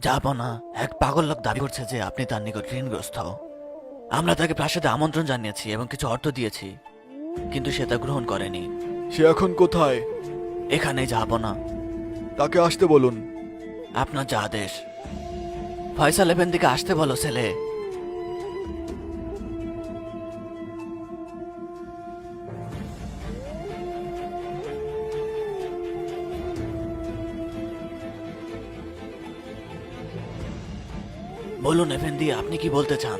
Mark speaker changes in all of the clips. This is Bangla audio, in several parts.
Speaker 1: যাব না। এক পাগল লোক দাবি করছে যে আপনি তার নিকট ঋণগ্রস্ত। আমরা তাকে প্রাসাদে আমন্ত্রণ জানিয়েছি এবং কিছু অর্থ দিয়েছি, কিন্তু সে তা গ্রহণ করেনি।
Speaker 2: সে এখন কোথায়?
Speaker 1: এখানেই যাব না।
Speaker 2: তাকে আসতে বলুন।
Speaker 1: আপনার যা আদেশ। ফয়সাল এফেন্দিকে আসতে বলো ছেলে। বলুন এফেন্দি, আপনি কি বলতে চান?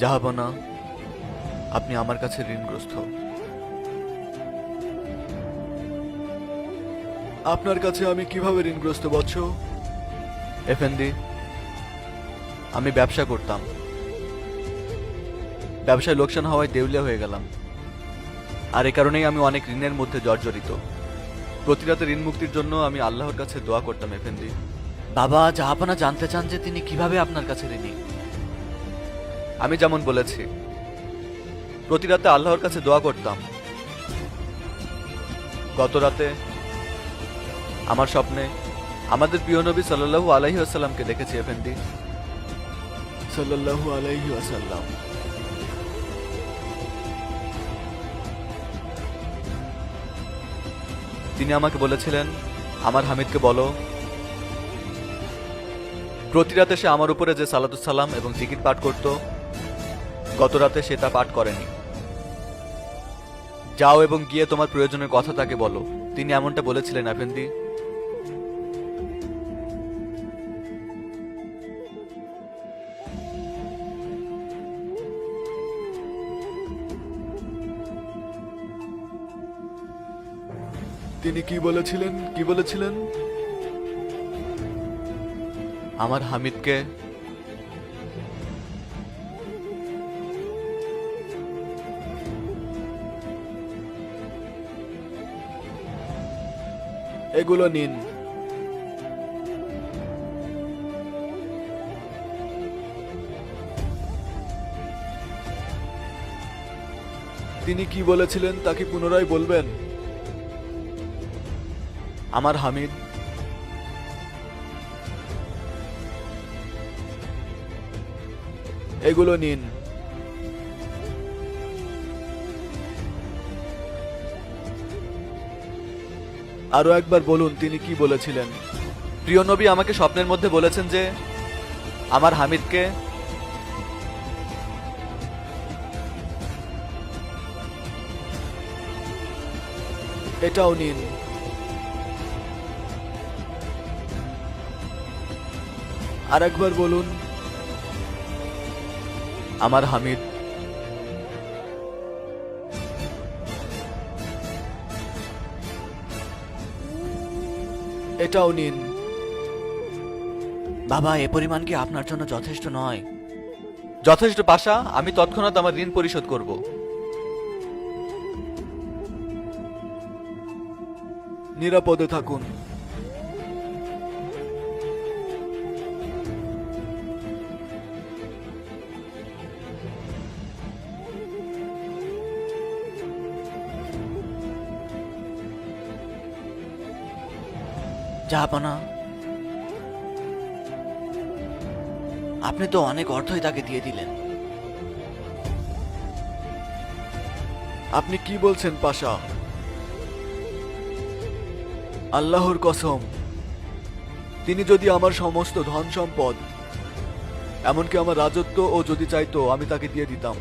Speaker 2: যাব না, আপনি আমার কাছে ঋণগ্রস্ত। আপনার কাছে আমি কিভাবে ঋণগ্রস্ত বৎস? এফেন্দি, আমি ব্যবসা করতাম। ব্যবসায় লোকসান হওয়ায় দেউলিয়া হয়ে গেলাম, আর এ কারণেই আমি অনেক ঋণের মধ্যে জর্জরিত। প্রতি রাতে ঋণ মুক্তির জন্য আমি আল্লাহর কাছে দোয়া করতাম এফেন্দি।
Speaker 1: বাবা, জাহাপনা জানতে চান যে তিনি কিভাবে আপনার কাছে ঋণী।
Speaker 2: আমি যেমন বলেছি, প্রতি রাতে আল্লাহর কাছে দোয়া করতাম। গত রাতে আমার স্বপ্নে আমাদের প্রিয় নবী সাল্লাল্লাহু আলাইহি ওয়াসাল্লামকে দেখেছি এফেন্দি। সাল্লাল্লাহু আলাইহি ওয়াসাল্লাম। তিনি আমাকে বলেছিলেন, আমার হামিদকে বলো প্রতি রাতে সে আমার উপরে যে সালাতুস সালাম এবং জিকির পাঠ করত, গত রাতে সে তা পাঠ করেনি। যাও এবং গিয়ে তোমার প্রয়োজনের কথা তাকে বলো। তিনি এমনটা বলেছিলেন এফেন্দি। তিনি কি বলেছিলেন? কি বলেছিলেন? আমার হামিদকে এগুলো নিন। তিনি কি বলেছিলেন তা কি পুনরায় বলবেন? আমার হামিদ এগুলো নিন। আরো একবার বলুন তিনি কি বলেছিলেন। প্রিয় নবী আমাকে স্বপ্নের মধ্যে বলেছেন যে আমার হামিদকে এটাও নিন। আর একবার বলুন, আমার হামিদ এটাও নিন।
Speaker 1: বাবা, এ পরিমাণ কি আপনার জন্য যথেষ্ট নয়?
Speaker 2: যথেষ্ট পাশা, আমি তৎক্ষণাৎ আমার ঋণ পরিশোধ করব। নিরাপদে থাকুন।
Speaker 1: জাহাপনা, আপনি তো অনেক অর্থই তাকে দিয়ে দিলেন।
Speaker 2: আপনি কি বলছেন পাশা? আল্লাহর কসম, তিনি যদি আমার সমস্ত ধন সম্পদ, এমনকি আমার রাজত্ব ও যদি চাইতো আমি তাকে দিয়ে দিতাম।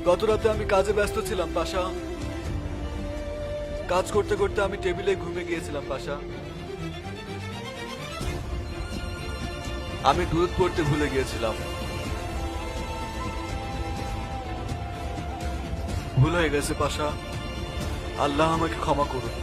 Speaker 2: গত রাতে আমি কাজে ব্যস্ত ছিলাম পাশা। কাজ করতে করতে আমি টেবিলে ঘুমিয়ে গিয়েছিলাম পাশা। আমি দুধ পড়তে ভুলে গিয়েছিলাম। ভুল হয়ে গেছে পাশা, আল্লাহ আমাকে ক্ষমা করুন।